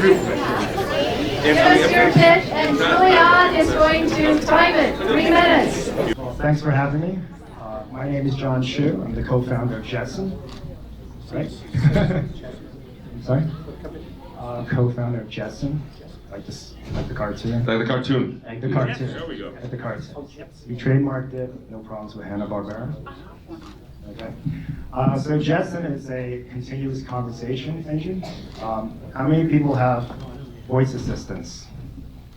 Give us your pitch, and Julian is going to time it. 3 minutes. Well, thanks for having me. My name is Jon Chu. I'm the co-founder of Jetson. Right? Sorry? Co-founder of Jetson. Like the cartoon. Like the cartoon. Like the cartoon. There we go. Like the cartoon. We trademarked it. No problems with Hanna-Barbera. Okay. So Jetson is a continuous conversation engine. How many people have voice assistants?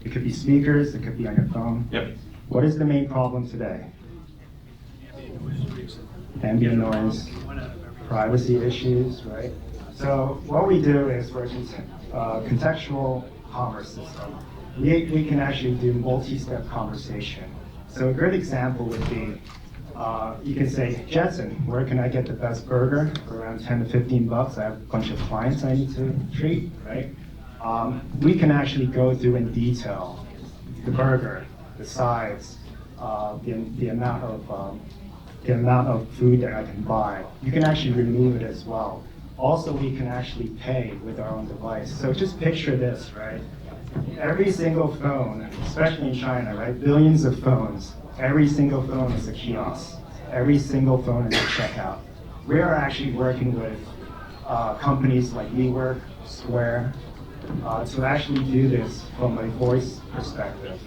It could be speakers. It could be on your phone. Yep. What is the main problem today? Ambient noise, privacy issues, right? So what we do is we're a contextual commerce system. We can actually do multi-step conversation. So a good example would be, you can say, Jetson, where can I get the best burger for around 10 to 15 bucks? I have a bunch of clients I need to treat, right? We can actually go through in detail the burger, the size, the amount of food that I can buy. You can actually remove it as well. Also, we can actually pay with our own device. So just picture this, right? Every single phone, especially in China, right? Billions of phones. Every single phone is a kiosk. Every single phone is a checkout. We are actually working with companies like WeWork, Square, to actually do this from a voice perspective.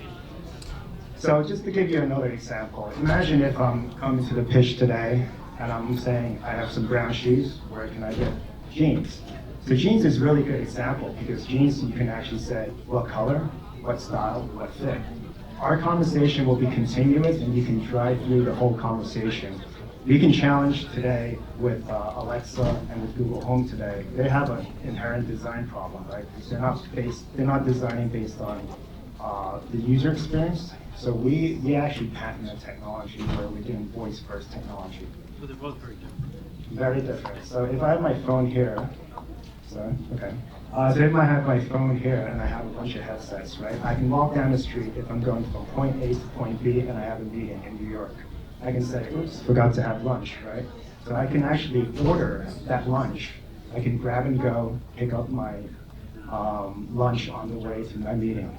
So just to give you another example, imagine if I'm coming to the pitch today and I'm saying I have some brown shoes, where can I get jeans? So jeans is a really good example because jeans you can actually say what color, what style, what fit. Our conversation will be continuous and you can drive through the whole conversation. We can challenge today with Alexa and with Google Home today. They have an inherent design problem, right? Because they're not designing based on the user experience. So we actually patent the technology where we're doing voice first technology. So they're both very different. Very different. So if I have my phone here, so if I have my phone here and I have a bunch of headsets, right? I can walk down the street if I'm going from point A to point B and I have a meeting in New York. I can say, oops, forgot to have lunch, right? So I can actually order that lunch. I can grab and go, pick up my lunch on the way to my meeting.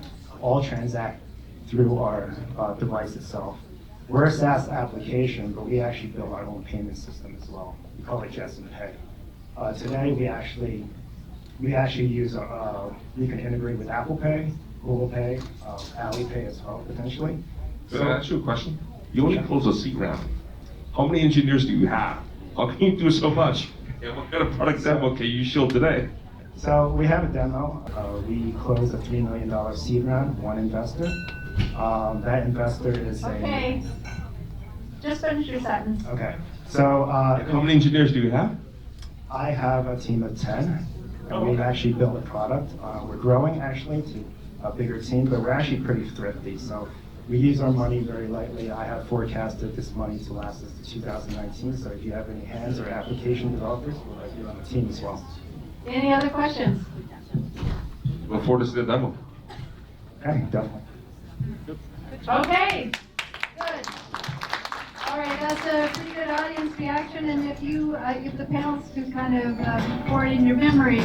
All transact through our device itself. We're a SaaS application, but we actually build our own payment system as well. We call it Jetson Pay. Today, we actually use, we can integrate with Apple Pay, Google Pay, Alipay as well, potentially. Can I ask you a question? You only close a seat round. How many engineers do you have? How can you do so much? And what kind of product demo can you show today? So we have a demo. We closed a $3 million seed round, one investor. That investor is Okay. Just finish your sentence. Okay. So How many engineers do you have? I have a team of 10, and we've actually built a product. We're growing actually to a bigger team, but we're actually pretty thrifty. So we use our money very lightly. I have forecasted this money to last us to 2019. So if you have any hands or application developers, we'll have you on the team as well. Any other questions? Look forward to see the demo. Okay, definitely. Okay, good. All right, that's a pretty good audience reaction, and if you, if the panelists could kind of record in your memory,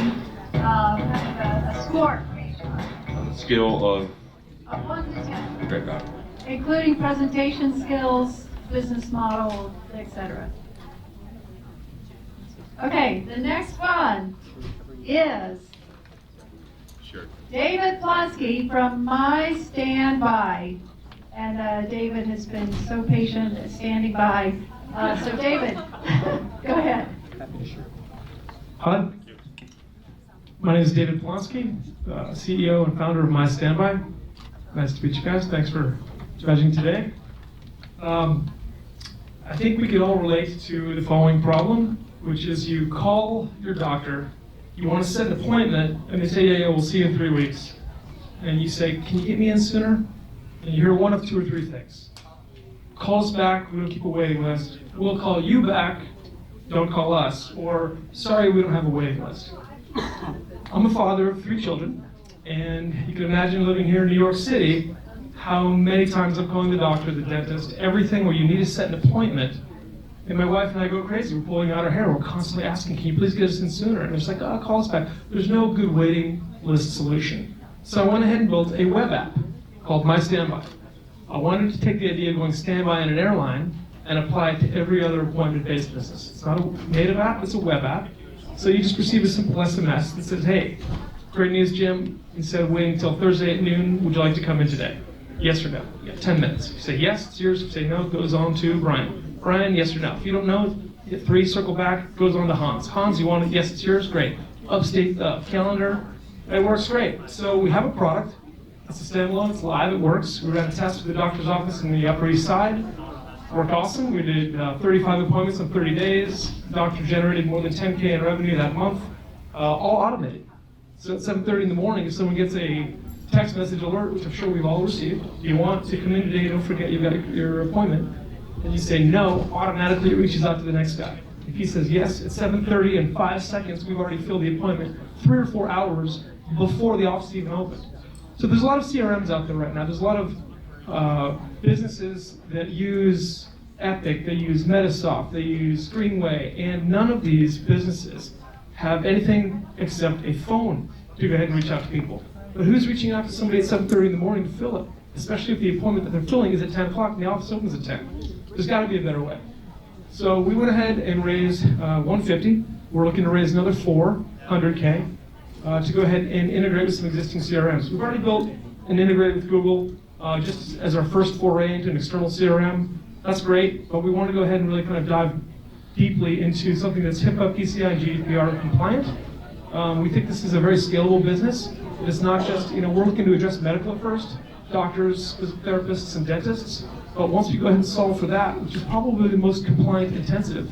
kind of a score On the scale of, 1 to 10, okay, got it. including presentation skills, business model, etc. Okay, the next one is David Plonsky from MyStandBy. And David has been so patient at standing by. So David, go ahead. Hi, my name is David Plonsky, CEO and founder of MyStandBy. Nice to meet you guys. Thanks for judging today. I think we could all relate to the following problem, which is you call your doctor, you want to set an appointment, and they say, yeah, we'll see you in 3 weeks. And you say, can you get me in sooner? And you hear one of 2 or 3 things. Call us back, we don't keep a waiting list. We'll call you back, don't call us. Or, sorry, we don't have a waiting list. I'm a father of 3 children, and you can imagine living here in New York City, how many times I'm calling the doctor, the dentist, everything where you need to set an appointment, And my wife and I go crazy. We're pulling out our hair. We're constantly asking, can you please get us in sooner? And it's like, oh, call us back. There's no good waiting list solution. So I went ahead and built a web app called MyStandBy. I wanted to take the idea of going standby in an airline and apply it to every other appointment-based business. It's not a native app, it's a web app. So you just receive a simple SMS that says, hey, great news, Jim. Instead of waiting until Thursday at noon, would you like to come in today? Yes or no? You have 10 minutes. You say yes, it's yours. If you say no, it goes on to Brian. Brian, yes or no? If you don't know, hit 3, circle back, goes on to Hans. Hans, you want it? Yes, it's yours? Great. Upstate calendar. It works great. So we have a product. It's a standalone. It's live. It works. We ran a test with the doctor's office in the Upper East Side. Worked awesome. We did 35 appointments in 30 days. The doctor generated more than 10K in revenue that month, all automated. So at 7:30 in the morning, if someone gets a text message alert, which I'm sure we've all received, do you want to come in today? Don't forget you've got your appointment. And you say no, automatically it reaches out to the next guy. If he says yes, at 7:30 in 5 seconds, we've already filled the appointment 3 or 4 hours before the office even opened. So there's a lot of CRMs out there right now. There's a lot of businesses that use Epic, they use Metasoft, they use Greenway, and none of these businesses have anything except a phone to go ahead and reach out to people. But who's reaching out to somebody at 7:30 in the morning to fill it? Especially if the appointment that they're filling is at 10 o'clock and the office opens at 10. There's got to be a better way. So we went ahead and raised 150. We're looking to raise another 400K to go ahead and integrate with some existing CRMs. We've already built and integrated with Google just as our first foray into an external CRM. That's great, but we want to go ahead and really kind of dive deeply into something that's HIPAA, PCI, and GDPR compliant. We think this is a very scalable business. It's not just, we're looking to address medical at first, doctors, physical therapists, and dentists. But once we go ahead and solve for that, which is probably the most compliant intensive,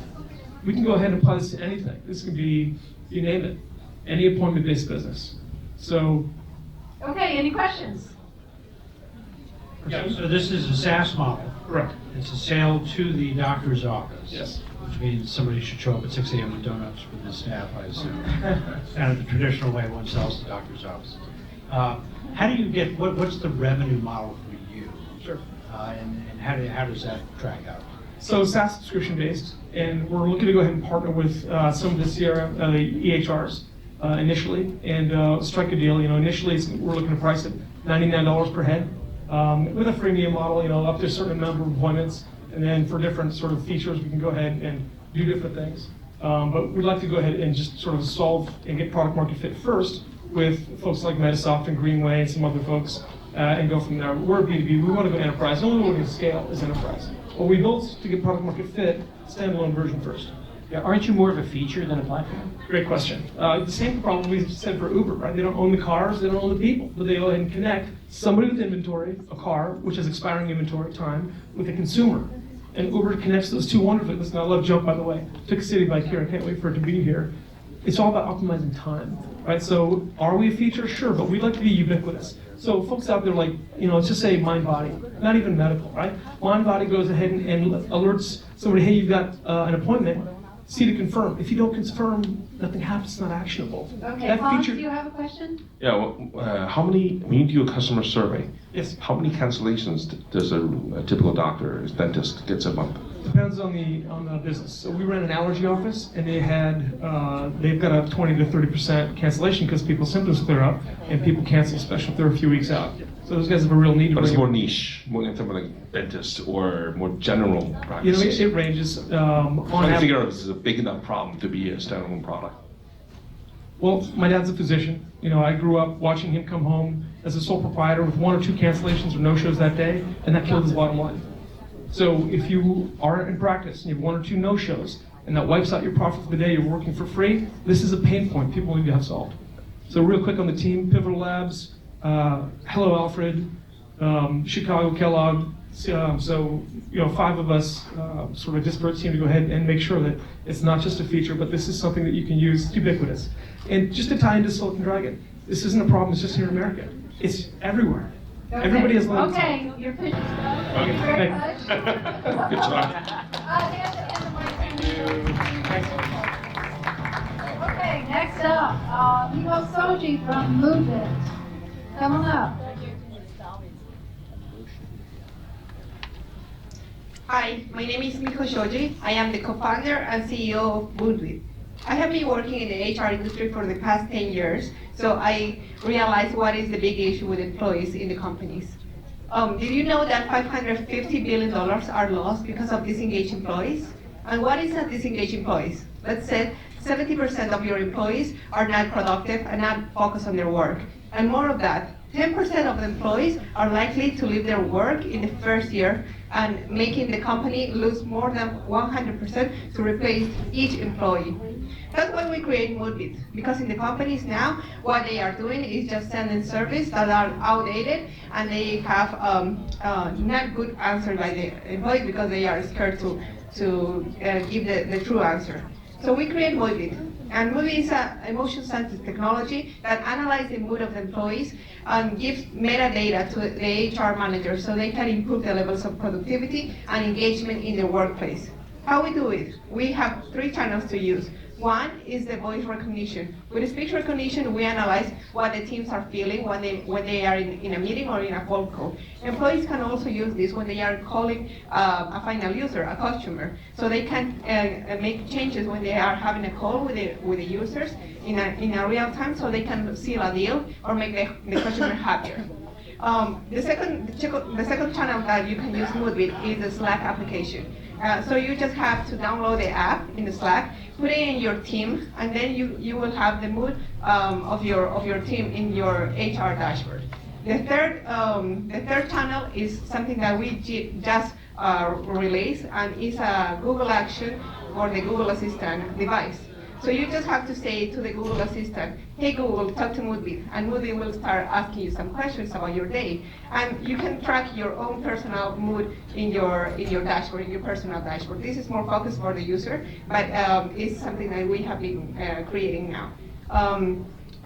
we can go ahead and apply this to anything. This could be, you name it, any appointment-based business. So. Okay, any questions? Yeah, so this is a SaaS model. Correct. It's a sale to the doctor's office. Yes. Which means somebody should show up at 6 a.m. with donuts for the staff, I assume. Kind of the traditional way one sells to the doctor's office. How do you get, what's the revenue model for you? Sure. And how does that track out? So SaaS subscription based, and we're looking to go ahead and partner with some of the CRM, the EHRs initially, and strike a deal. Initially we're looking to price it $99 per head with a freemium model. Up to a certain number of appointments, and then for different sort of features, we can go ahead and do different things. But we'd like to go ahead and just sort of solve and get product market fit first with folks like Metasoft and Greenway and some other folks, and go from there. We're B2B. We want to go enterprise. The only way we can scale is enterprise. What we built to get product market fit, standalone version first. Yeah, aren't you more of a feature than a platform? Great question. The same problem we said for Uber, right? They don't own the cars, they don't own the people, but they go ahead and connect somebody with inventory, a car, which has expiring inventory time, with a consumer. And Uber connects those two wonderfully. Listen, I love Joke, by the way. Took a city bike here, I can't wait for it to be here. It's all about optimizing time, right? So are we a feature? Sure, but we'd like to be ubiquitous. So folks out there like, let's just say MindBody, not even medical, right? MindBody goes ahead and alerts somebody, hey, you've got an appointment, see to confirm. If you don't confirm, nothing happens, it's not actionable. Okay, That Hans, feature- do you have a question? Yeah, when you do a customer survey, Yes. how many cancellations does a typical doctor, dentist gets a month? Depends on the business. So we ran an allergy office, and they've got a 20 to 30% cancellation because people's symptoms clear up, and people cancel, especially if they're a few weeks out. So those guys have a real need to But it's bring more niche, more in terms of like dentist or more general practices. it ranges on I'm trying to average. figure out if this is a big enough problem to be a standalone product. Well, my dad's a physician. I grew up watching him come home as a sole proprietor with 1 or 2 cancellations or no-shows that day, and that killed his bottom line. So if you are in practice and you have 1 or 2 no-shows, and that wipes out your profit for the day, you're working for free, this is a pain point people need to have solved. So real quick on the team, Pivotal Labs, Hello Alfred, Chicago Kellogg. So 5 of us, sort of a disparate team to go ahead and make sure that it's not just a feature, but this is something that you can use. It's ubiquitous. And just to tie into Silicon Dragon, this isn't a problem. It's just here in America. It's everywhere. Okay. Everybody has limited Okay, your pitch is done. Thank you very much. Good job. Okay, next up, Miho Shoji from Moodbit. Come on up. Hi, my name is Miho Shoji. I am the co-founder and CEO of Moodbit. I have been working in the HR industry for the past 10 years, so I realized what is the big issue with employees in the companies. Did you know that $550 billion are lost because of disengaged employees? And what is a disengaged employees? Let's say 70% of your employees are not productive and not focused on their work. And more of that, 10% of the employees are likely to leave their work in the first year and making the company lose more than 100% to replace each employee. That's why we create Moodbit, because in the companies now, what they are doing is just sending surveys that are outdated and they have not good answer by the employees because they are scared to give the true answer. So we create Moodbit. And Moodbit is an emotion-centered technology that analyzes the mood of the employees and gives metadata to the HR managers so they can improve the levels of productivity and engagement in the workplace. How we do it? We have 3 channels to use. One is the voice recognition. With speech recognition, we analyze what the teams are feeling when they are in a meeting or in a phone call. Employees can also use this when they are calling a final user, a customer, so they can make changes when they are having a call with the users in a real time, so they can seal a deal or make the customer happier. The second channel that you can use Moodbit is the Slack application. So you just have to download the app in the Slack, put it in your team, and then you will have the mood of your team in your HR dashboard. The third channel is something that we just released, and it's a Google Action or the Google Assistant device. So you just have to say to the Google Assistant, hey Google, talk to Moodbit, and Moodbit will start asking you some questions about your day. And you can track your own personal mood in your dashboard, in your personal dashboard. This is more focused for the user, but it's something that we have been creating now.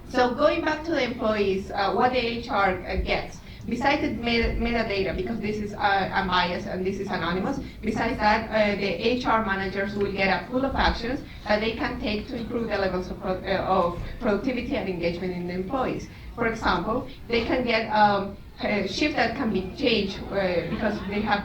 So going back to the employees, what the HR gets. Besides the metadata, because this is unbiased and this is anonymous, besides that, the HR managers will get a pool of actions that they can take to improve the levels of productivity and engagement in the employees. For example, they can get a shift that can be changed because they have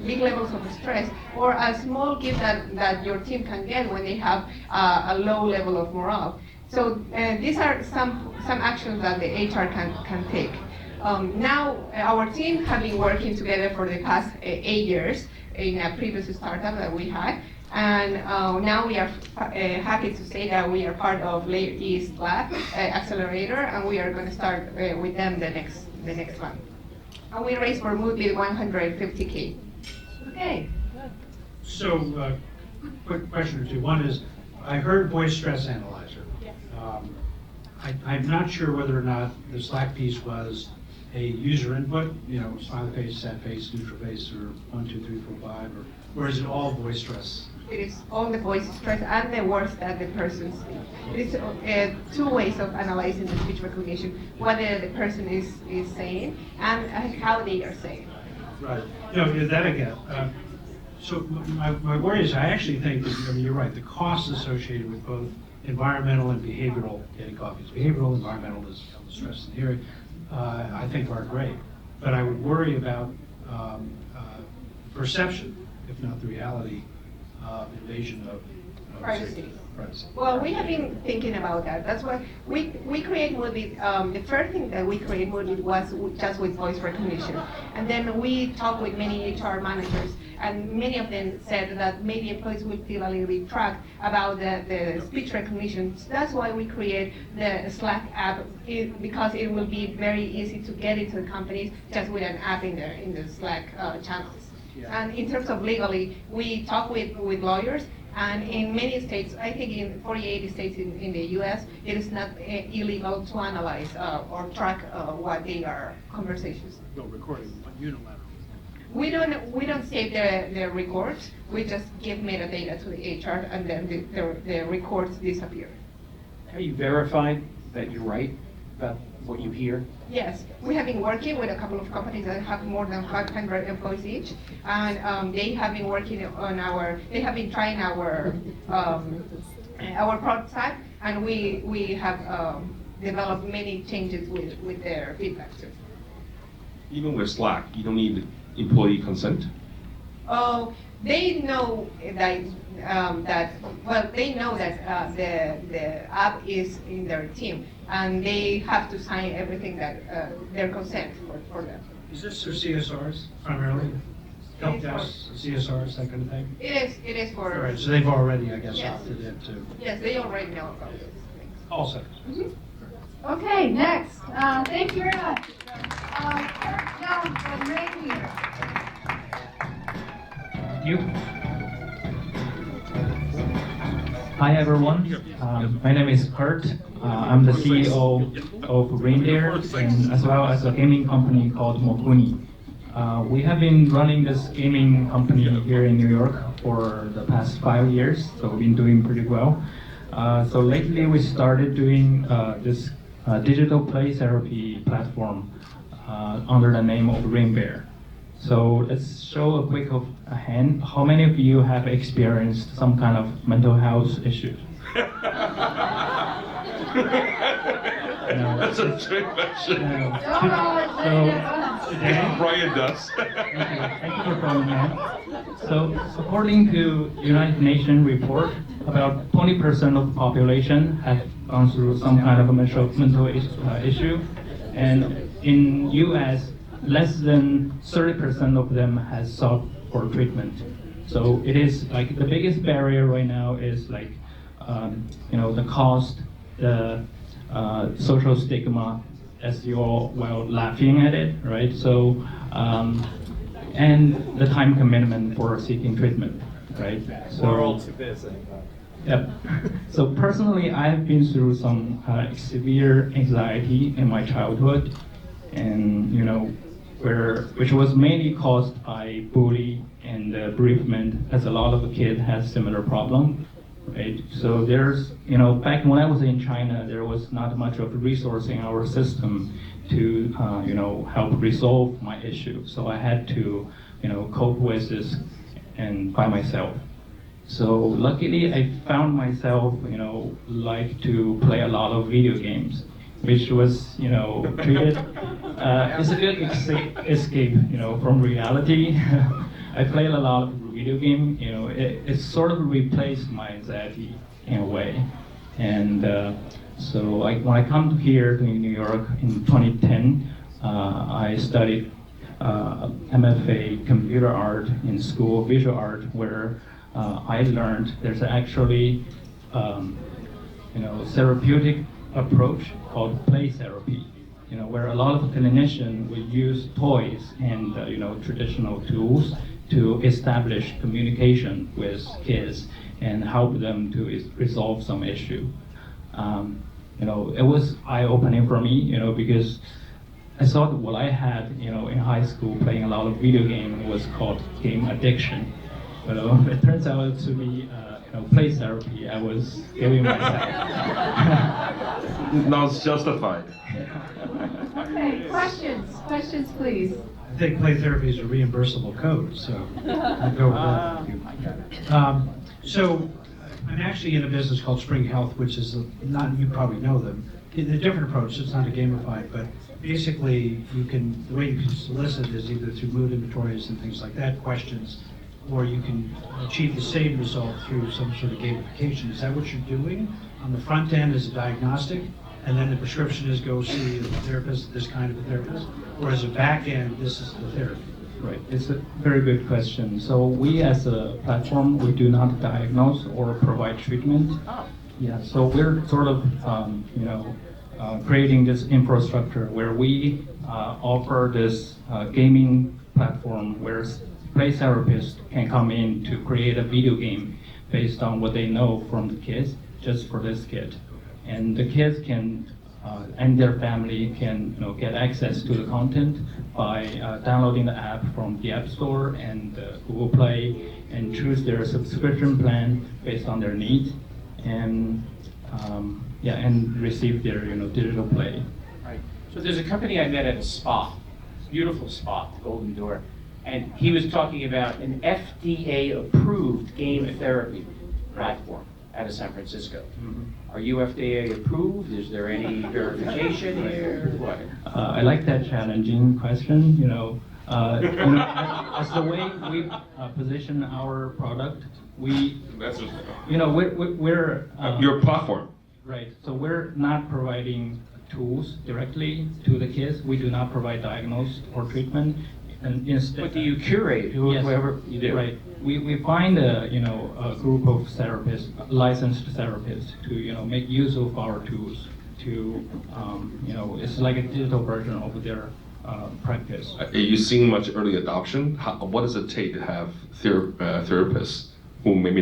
big levels of stress, or a small gift that your team can get when they have a low level of morale. So these are some actions that the HR can take. Now, our team have been working together for the past 8 years in a previous startup that we had, and now we are happy to say that we are part of Layer East Lab Accelerator, and we are going to start with them the next one. And we raised for Moodbit $150K. Okay. So, quick question or two. One is, I heard voice stress analyzer. I'm not sure whether or not the Slack piece was a user input, smiley face, sad face, neutral face, or 1, 2, 3, 4, 5, or is it all voice stress? It is all the voice stress and the words that the person speaks. It is 2 ways of analyzing the speech recognition, what the person is saying and how they are saying. Right. That again. So my worry is, I actually think that, you're right, the costs associated with both environmental and behavioral, getting coffee is behavioral, environmental is the stress and hearing, I think are great. But I would worry about perception, if not the reality, invasion of Privacy. privacy. Well, we have been thinking about that. That's why we create Moodbit. The first thing that we created Moodbit was just with voice recognition. And then we talked with many HR managers, and many of them said that maybe employees will feel a little bit trapped about the speech recognition. So that's why we create the Slack app, because it will be very easy to get into the companies just with an app in the Slack channels. Yeah. And in terms of legally, we talk with lawyers, and in many states, I think in 48 states in the US, it is not illegal to analyze or track what they are conversations. No recording, unilateral. We don't save the records. We just give metadata to the HR, and then the records disappear. Are you verified that you're right about what you hear? Yes, we have been working with a couple of companies that have more than 500 employees each, and they have been working on they have been trying our prototype, and we have developed many changes with their feedback too. Even with Slack, you don't need employee consent. They know they know that the app is in their team, and they have to sign everything that their consent for them. Is this for CSRs primarily? Help desks, CSRs, that kind of thing? It is All for. right, so they've already, I guess, Yes. opted into Yes, they already know about these things. all sectors. Okay, next. Thank you very much. Kurt Young from Reinbear. Thank you. Hi everyone, my name is Kurt. I'm the CEO of Reinbear and as well as a gaming company called Mokuni. We have been running this gaming company here in New York for the past 5 years, so we've been doing pretty well. So lately we started doing this digital play therapy platform under the name of Reinbear. So let's show a quick of a hand. How many of you have experienced some kind of mental health issues? That's a trick question. Brian does. Thank you for coming in. So according to United Nations report, about 20% of the population have gone through some kind of a mental issue, and in US, less than 30% of them has sought for treatment. So it is like the biggest barrier right now is like, the cost, the social stigma, as you're all well laughing at it, right? So, and the time commitment for seeking treatment, right? So, We're all too busy. Yep. So personally, I've been through some severe anxiety in my childhood, and which was mainly caused by bullying and bereavement, as a lot of the kids have similar problem, right? So there's, back when I was in China, there was not much of a resource in our system to, help resolve my issue. So I had to, cope with this and by myself. So luckily, I found myself, like to play a lot of video games, which was, treated as a good escape, from reality. I played a lot of video game, it sort of replaced my anxiety in a way. And so when I come here to New York in 2010, I studied MFA computer art in School of Visual Art, where I learned there's actually, therapeutic approach called play therapy, where a lot of clinicians will use toys and traditional tools to establish communication with kids and help them to resolve some issue. It was eye-opening for me, because I thought what I had, in high school playing a lot of video games was called game addiction. But it turns out to be, play therapy I was giving myself. Now it's justified. Okay, questions please. I think play therapy is a reimbursable code, so I'll go with that. So I'm actually in a business called Spring Health, which is you probably know them. It's a different approach, it's not a gamified, but basically the way you can solicit is either through mood inventories and things like that, questions, or you can achieve the same result through some sort of gamification. Is that what you're doing? On the front end is a diagnostic, and then the prescription is go see a therapist, this kind of a therapist? Or as a back end, this is the therapy? Right, it's a very good question. So we as a platform, we do not diagnose or provide treatment. Yeah, so we're sort of, creating this infrastructure where we offer this gaming platform where play therapists can come in to create a video game based on what they know from the kids, just for this kid. And the kids can, and their family can get access to the content by downloading the app from the App Store and Google Play and choose their subscription plan based on their needs and and receive their digital play. Right. So there's a company I met at a spa, beautiful spa, the Golden Door, and he was talking about an FDA-approved game therapy platform out of San Francisco. Mm-hmm. Are you FDA approved? Is there any verification here? What? I like that challenging question. As the way we position our product, That's just, we're your platform. right. So we're not providing tools directly to the kids. We do not provide diagnosis or treatment, and instead. But do you curate Yes. whoever you do? Right. We find a group of therapists, licensed therapists, to make use of our tools. To it's like a digital version of their practice. Are you seeing much early adoption? What does it take to have therapists who maybe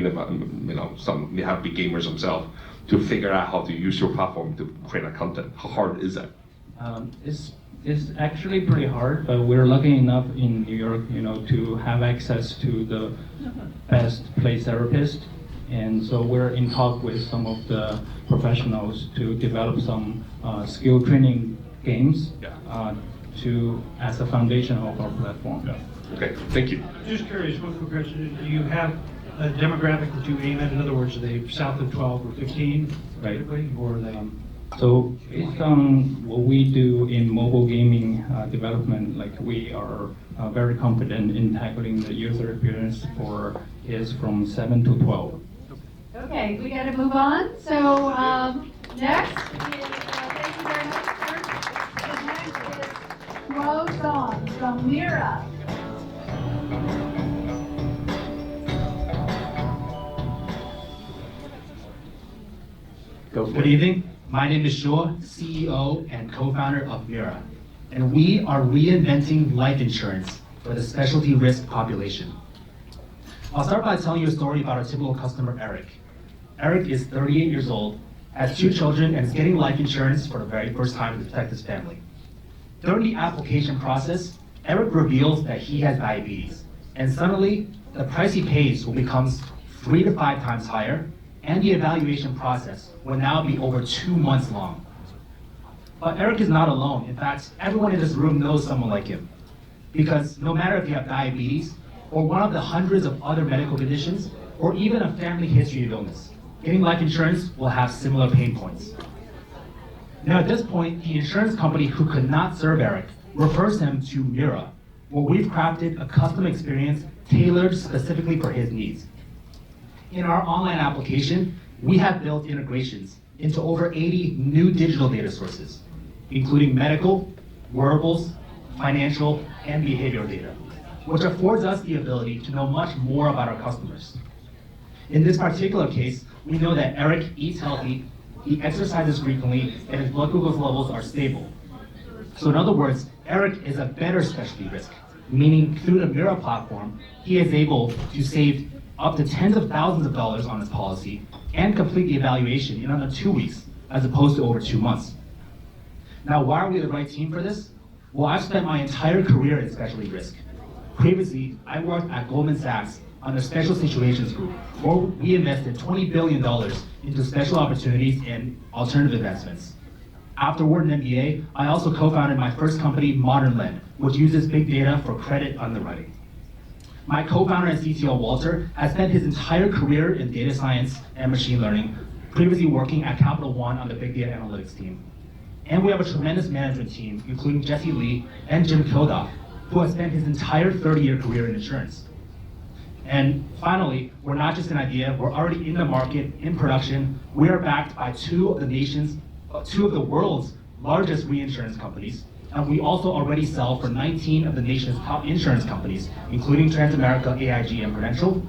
some may have to be gamers themselves to figure out how to use your platform to create a content? How hard is that? It's actually pretty hard, but we're lucky enough in New York, to have access to the best play therapist, and so we're in talk with some of the professionals to develop some skill training games as a foundation of our platform. Yeah. Okay, thank you. Just curious, one quick question. Do you have a demographic that you aim at? In other words, are they south of 12 or 15, Right. typically, or are they? So based on what we do in mobile gaming development, like we are very confident in tackling the user experience for kids from 7 to 12. Okay, we gotta move on. So, next is, thank you very much, sir. The next is Zhang from Mira. Good evening. My name is Shuo, CEO and co-founder of Mira, and we are reinventing life insurance for the specialty risk population. I'll start by telling you a story about our typical customer, Eric. Eric is 38 years old, has 2 children, and is getting life insurance for the very first time to protect his family. During the application process, Eric reveals that he has diabetes, and suddenly, the price he pays will become 3 to 5 times higher, and the evaluation process will now be over 2 months long. But Eric is not alone. In fact, everyone in this room knows someone like him. Because no matter if you have diabetes, or one of the hundreds of other medical conditions, or even a family history of illness, getting life insurance will have similar pain points. Now at this point, the insurance company who could not serve Eric refers him to Mira, where we've crafted a custom experience tailored specifically for his needs. In our online application, we have built integrations into over 80 new digital data sources, including medical, wearables, financial, and behavioral data, which affords us the ability to know much more about our customers. In this particular case, we know that Eric eats healthy, he exercises frequently, and his blood glucose levels are stable. So in other words, Eric is a better specialty risk, meaning through the Mira platform, he is able to save up to tens of thousands of dollars on his policy and complete the evaluation in under 2 weeks, as opposed to over 2 months. Now, why are we the right team for this? Well, I've spent my entire career in specialty risk. Previously, I worked at Goldman Sachs on the Special Situations Group, where we invested $20 billion into special opportunities and alternative investments. After Wharton MBA, I also co-founded my first company, Modern Lend, which uses big data for credit underwriting. My co-founder and CTO, Walter, has spent his entire career in data science and machine learning, previously working at Capital One on the big data analytics team. And we have a tremendous management team, including Jesse Lee and Jim Kildoff, who has spent his entire 30-year career in insurance. And finally, we're not just an idea, we're already in the market, in production. We are backed by two of the world's largest reinsurance companies, and we also already sell for 19 of the nation's top insurance companies, including Transamerica, AIG, and Prudential.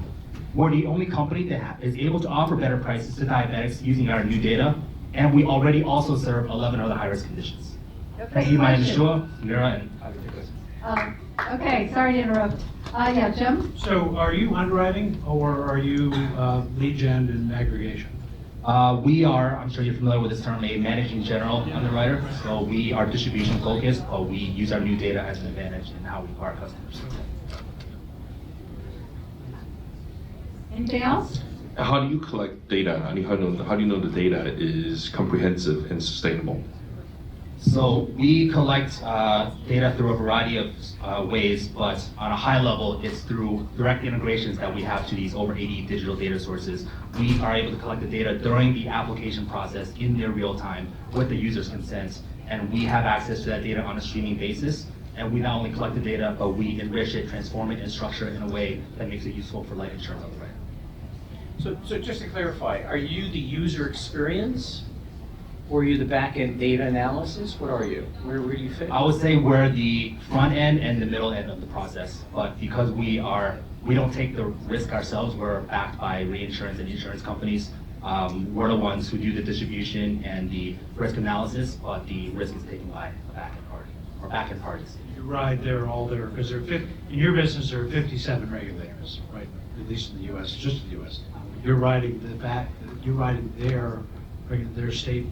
We're the only company that is able to offer better prices to diabetics using our new data, and we already also serve 11 other high-risk conditions. Okay, Thank you. My name is question. Shuo, Mira, and I will take questions. Okay, sorry to interrupt. Yeah, Jim? So are you underwriting, or are you lead gen and aggregation? We are, I'm sure you're familiar with this term, a managing general underwriter. So we are distribution focused, but we use our new data as an advantage in how we acquire customers. Anything else? How do you collect data? I mean, how do you know the data is comprehensive and sustainable? So we collect data through a variety of ways, but on a high level, it's through direct integrations that we have to these over 80 digital data sources. We are able to collect the data during the application process in near real time with the user's consent, and we have access to that data on a streaming basis. And we not only collect the data, but we enrich it, transform it, and structure it in a way that makes it useful for life insurance underwriting. So just to clarify, are you the user experience? Or are you the back-end data analysis? What are you? Where do you fit? I would say we're the front end and the middle end of the process, but because we don't take the risk ourselves, we're backed by reinsurance and insurance companies. We're the ones who do the distribution and the risk analysis, but the risk is taken by the back-end party, or back-end parties. You ride all there, because in your business, there are 57 regulators, right? At least in the US, just in the US. You're riding their state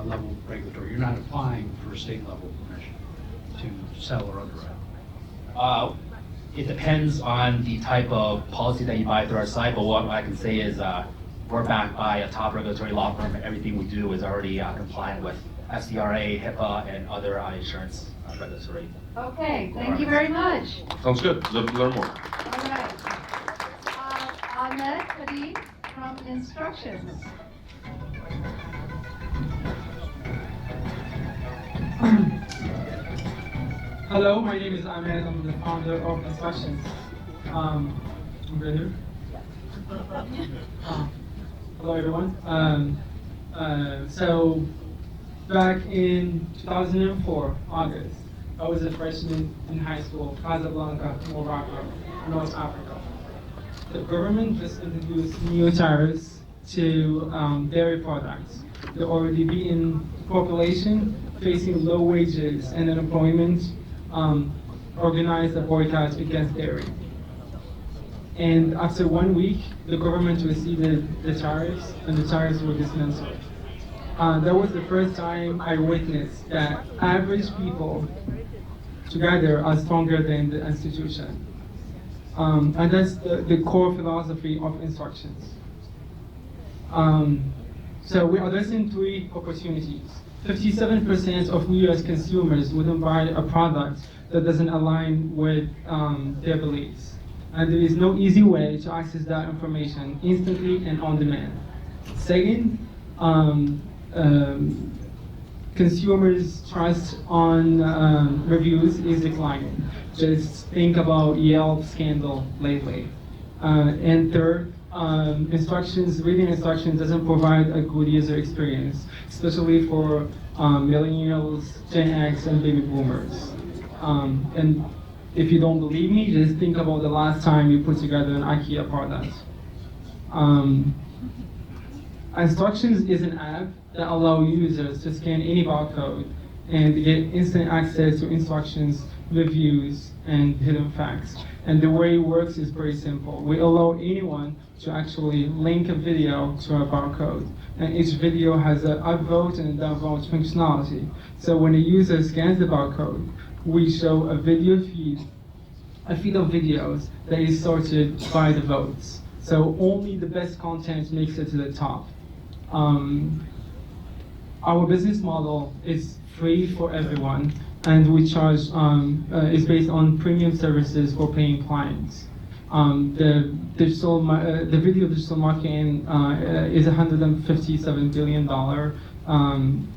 level regulatory. You're not applying for a state level permission to sell or underwrite. It depends on the type of policy that you buy through our site, but what I can say is we're backed by a top regulatory law firm, and everything we do is already compliant with FCRA, HIPAA, and other insurance regulatory. Okay, thank you very much. Sounds good. Learn more. All right. Ahmed, Kadim from Instructionz. Hello, my name is Ahmed. I'm the founder of Instructionz. I'm ready. Hello, everyone. So, back in 2004, August, I was a freshman in high school, Casablanca, Morocco, North Africa. The government just introduced new tariffs to dairy products. The already beaten population facing low wages and unemployment organized a boycott against dairy. And after 1 week, the government rescinded the tariffs, and the tariffs were dismantled. That was the first time I witnessed that average people together are stronger than the institution. And that's the core philosophy of Instructionz. So we are addressing 3 opportunities. 57% of US consumers wouldn't buy a product that doesn't align with their beliefs. And there is no easy way to access that information instantly and on demand. Second, consumers' trust on reviews is declining. Just think about Yelp scandal lately. And third, reading instructions doesn't provide a good user experience, especially for millennials, Gen X, and baby boomers. And if you don't believe me, just think about the last time you put together an IKEA product. Instructionz is an app that allows users to scan any barcode and get instant access to instructions, reviews, and hidden facts. And the way it works is very simple. We allow anyone to actually link a video to a barcode. And each video has an upvote and a downvote functionality. So when a user scans the barcode, we show a feed of videos that is sorted by the votes. So only the best content makes it to the top. Our business model is free for everyone, and we charge is based on premium services for paying clients. The video digital marketing is $157 billion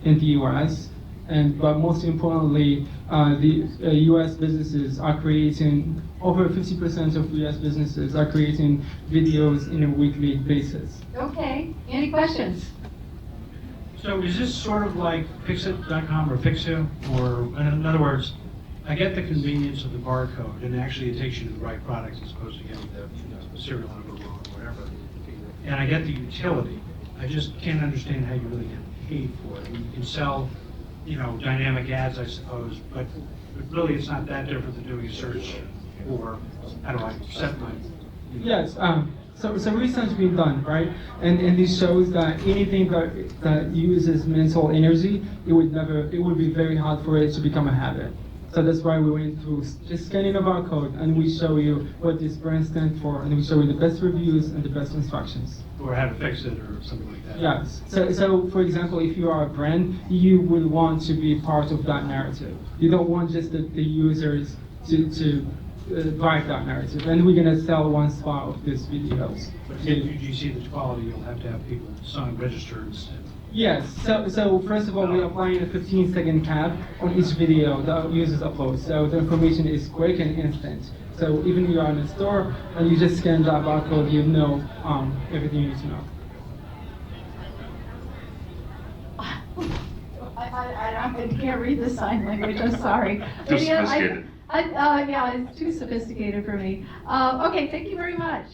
in the US, but most importantly, the US businesses are creating, over 50% of US businesses are creating videos in a weekly basis. Okay, any questions? So is this sort of like Fixit.com or Fixu? Or in other words, I get the convenience of the barcode, and actually it takes you to the right products as opposed to getting the serial number wrong or whatever. And I get the utility. I just can't understand how you really get paid for it. You can sell, dynamic ads, I suppose, but really it's not that different than doing a search for how do I set my. Yes. So research being done, right? And this shows that anything that uses mental energy, it would be very hard for it to become a habit. So that's why we went through just scanning a barcode, and we show you what this brand stands for, and we show you the best reviews and the best instructions. Or how to fix it or something like that. Yes. So for example, if you are a brand, you will want to be part of that narrative. You don't want just the users to drive that narrative. And we're going to sell one spot of these videos. But if you see the quality, you'll have to have people sign registers. Yes, so first of all, we're applying a 15-second cap on each video the users upload. So the information is quick and instant. So even if you're in a store and you just scan that barcode, you know everything you need to know. I can't read the sign language, I'm sorry. Too Yeah, sophisticated. yeah, it's too sophisticated for me. Okay, thank you very much.